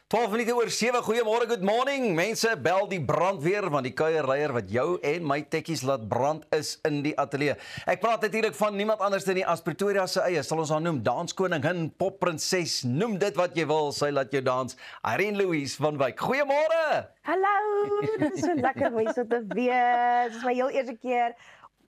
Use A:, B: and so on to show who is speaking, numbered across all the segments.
A: 12 minute oor 7, goeiemôre, good morning. Mense, bel die brandweer, want die kuierleier wat jou en my tekkies laat brand is in die ateljee. Ek praat natuurlik van niemand anders dan die as Pretoria se eie, sal ons haar noem, danskoningin, popprinses, noem dit wat jy wil, sy laat jou dans. Irene Louise van Wyk, goeiemôre!
B: Hallo, so lekker om hier so te wees. Dit is my heel eerste keer.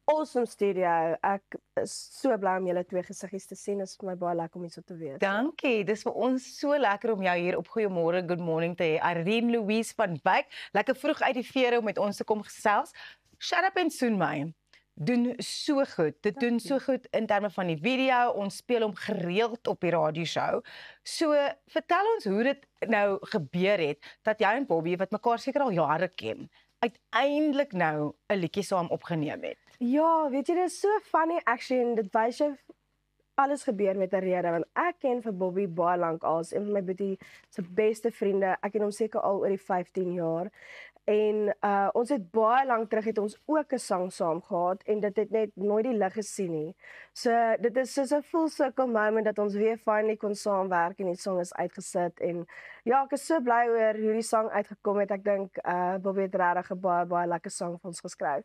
B: Awesome studio. Ek is so bly om julle twee gesiggies te sien. Dit is vir my baie lekker om hier so te wees.
C: Dankie, dis vir ons so lekker om jou hier op Goeiemôre, Good Morning te hê. Irene Louise van Wyk, lekker vroeg uit die vere om met ons te kom gesels. Shut up en soen my. Doen so goed. Dit doen so goed in terme van die video. Ons speel hom gereeld op die radioshow. So, vertel ons hoe dit nou gebeur het dat jy en Bobby, wat mekaar seker al jare ken, uiteindelik nou 'n liedjie saam opgeneem het.
B: Ja, weet jy, dit is so funny actually en dit wys jou alles gebeur met 'n rede want ek ken vir Bobby baie lank al, een van my boetie se beste vriende. Ek ken hom seker al oor die 15 jaar. En ons het baie lank terug het ons ook 'n sang saam gehad en dit het net nooit die lig gesien nie. So dit is soos 'n full circle moment dat ons weer finally kon saamwerk en die sang is uitgesit en ja, ek is so bly oor hoe die sang uitgekom het. Ek dink Bobby het regtig 'n baie lekker sang vir ons geskryf.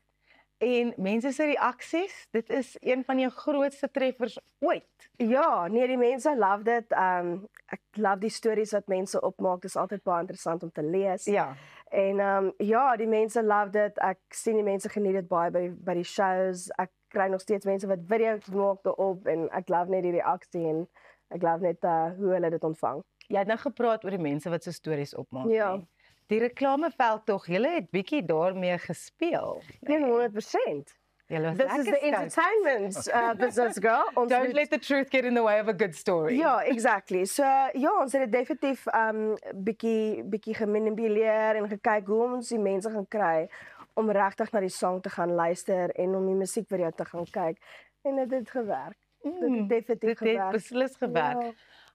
C: En mense se reaksies, dit is een van jou grootste treffers ooit.
B: Ja, nee, die mense love dit. Ek love die stories wat mense opmaak. Dit is altyd baie interessant om te lees.
C: Ja.
B: En ja, die mense love dit. Ek sien die mense geniet dit baie by die shows. Ek kry nog steeds mense wat video's maak daarop en ek love net die reaksie en ek love net hoe hulle dit ontvang.
C: Jy het nou gepraat oor die mense wat so stories opmaak.
B: Ja.
C: Nee. Die reklameveld tog, julle het bietjie daarmee gespeel.
B: 100%.
C: Julle was
B: This is the entertainment business, girl.
C: Don't let the truth get in the way of a good story.
B: Ja, exactly. So ja, ons het dit definitief bietjie gemanipuleer en gekyk hoe ons die mense gaan kry om regtig na die sang te gaan luister en om die musiekvideo te gaan kyk. En dit het gewerk. Dit het definitief gewerk.
C: Dit het beslis gewerk. Ja.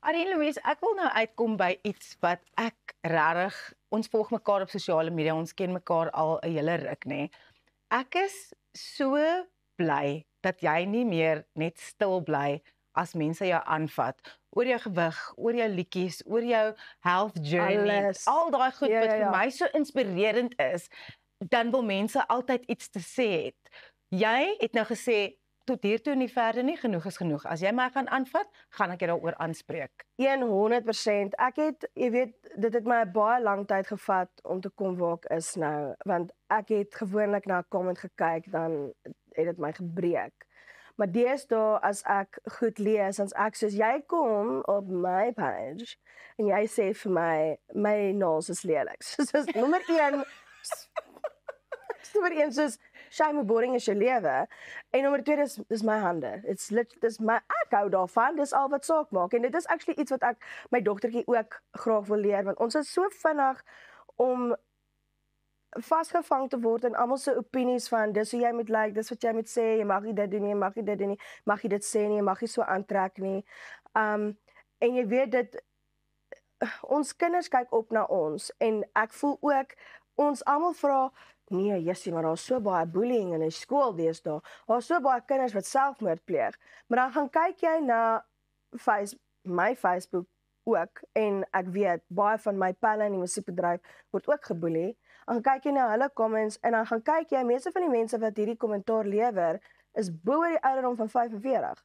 C: Irene Louise, ek wil nou uitkom by iets wat ek regtig, ons volg mekaar op sosiale media, ons ken mekaar al 'n hele ruk, nê. Ek is so bly dat jy nie meer net stil bly as mense jou aanvat oor jou gewig, oor jou liedjies, oor jou health journey,
B: alles.
C: Al daai goed
B: Ja,
C: wat
B: ja,
C: vir
B: ja.
C: my so inspirerend is, dan wil mense altyd iets te sê het. Jy het nou gesê tot hier toe en nie verder nie, genoeg is genoeg. As jy my gaan aanvat, gaan ek jou daaroor aanspreek.
B: 100%. Ek het, jy weet, dit het my baie lang tyd gevat om te kom waar ek is nou, want ek het gewoonlik na 'n comment gekyk, dan het dit my gebreek. Maar deesdae as ek goed lees, dan ek soos jy kom op my page en jy sê vir my naels is lelik. Soos nommer 1 nommer 1 soos shame boring is jou lewe. En nommer 2 dis my hande. Dis my ek hou daarvan. Dis al wat saak maak. En dit is actually iets wat ek my dogtertjie ook graag wil leer want ons is so vinnig om vasgevang te word in almal se opinies van dis hoe jy moet lyk, dis wat jy moet sê, jy mag nie dit doen nie, jy mag nie dit doen nie, mag jy dit sê nie, jy mag nie so aantrek nie. En jy weet dit ons kinders kyk op na ons en ek voel ook ons almal vra nee, Jessie, maar daar's so baie bullying in die skool deesdae. Daar's so baie kinders wat selfmoord pleeg. Maar dan gaan kyk jy na my Facebook ook en ek weet baie van my pelle in die musiekbedryf word ook geboelie. Dan kyk jy na hulle comments en dan gaan kyk jy meeste van die mense wat hierdie kommentaar lewer is bo oor die ouderdom van 45.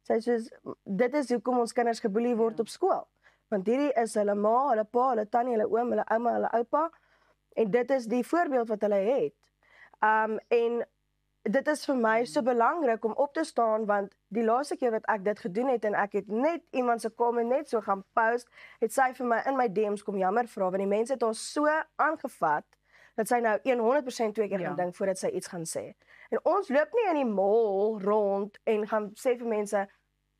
B: Sy sê dit is hoekom ons kinders geboelie word op skool. Want hierdie is hulle ma, hulle pa, hulle tannie, hulle oom, hulle ouma, hulle oupa. En dit is die voorbeeld wat hulle het. En dit is vir my so belangrik om op te staan, want die laaste keer wat ek dit gedoen het, en ek het net iemand se comment net so gaan post, het sy vir my in my DM's kom jammer vra, want die mense het ons so aangevat, dat sy nou 100% twee keer gaan dink voordat sy iets gaan sê. En ons loop nie in die mall rond en gaan sê vir mense,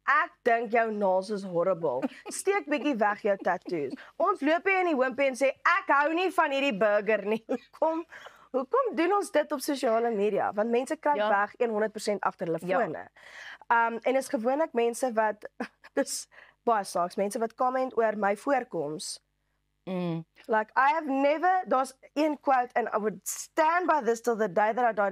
B: ek dink jou naels is horrible. Steek bietjie weg jou tattoos. Ons loop hier in die Wimpy en sê ek hou nie van hierdie burger nie. Hoekom doen ons dit op sosiale media? Want mense kry weg 100% agter hulle fone. En is gewoonlik mense wat dis baie saaks, mense wat comment oor my voorkoms. Like I have never, daar's een quote and I would stand by this till the day that I die.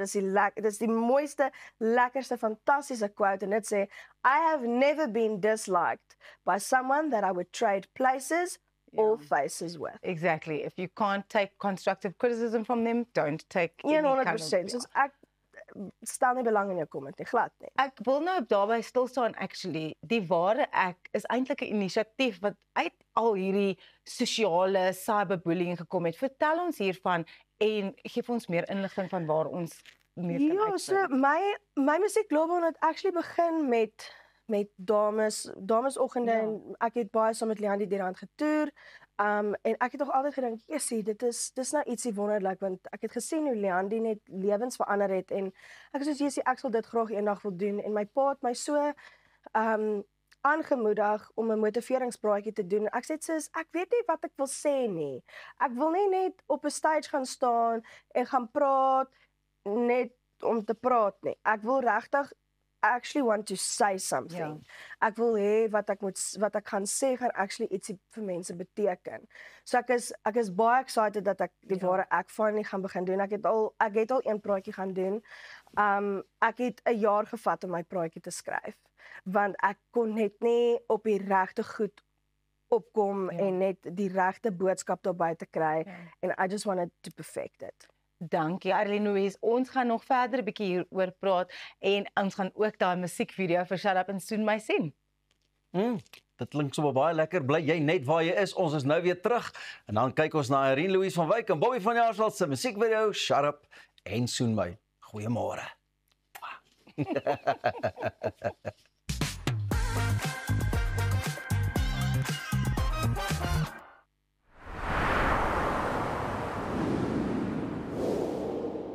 B: Dis die mooiste, lekkerste, fantastiese quote en dit sê I have never been disliked by someone that I would trade places all faces with.
C: Exactly. If you can't take constructive criticism from them, don't take any kind of
B: 100%. Soos ek stel nie belang in jou comment nie, glad nie.
C: Ek wil nou daarby stil staan actually. Die ware ek is eintlik 'n inisiatief wat uit al hierdie sosiale cyberbullying gekom het. Vertel ons hiervan en gee vir ons meer inligting van waar ons meer kan
B: Ja, so my musiekloopbaan het actually begin met damesoggende en ek het baie saam met Leandie Durant getoer. En ek het nog altyd gedink, "Jessie, dis nou ietsie wonderlik want ek het gesien hoe Leandie net lewens verander het en ek is soos Jessie, ek sal dit graag eendag wil doen en my pa het my so aangemoedig om 'n motiveringspraatjie te doen. Ek sê sis, ek weet nie wat ek wil sê nie. Ek wil nie net op 'n stage gaan staan en gaan praat net om te praat nie. Ek wil regtig actually want to say something. Ek wil hê wat ek gaan sê gaan actually ietsie vir mense beteken. So ek is baie excited dat ek die ware ek finally gaan begin doen. Ek het al een praatjie gaan doen. Ek het 'n jaar gevat om my praatjie te skryf want ek kon net nie op die regte goed opkom en net die regte boodskap daar buite kry and I just wanted to perfect it.
C: Dankie Arlene Louise. Ons gaan nog verder 'n bietjie hieroor praat en ons gaan ook daai musiekvideo vir Shut Up and Soon My sien.
A: Dit klink sommer baie lekker. Bly jy net waar jy is. Ons is nou weer terug en dan kyk ons na Irene Louise van Wyk en Bobby van Jaarsveld se musiekvideo Shut Up and Soon My. Goeiemôre.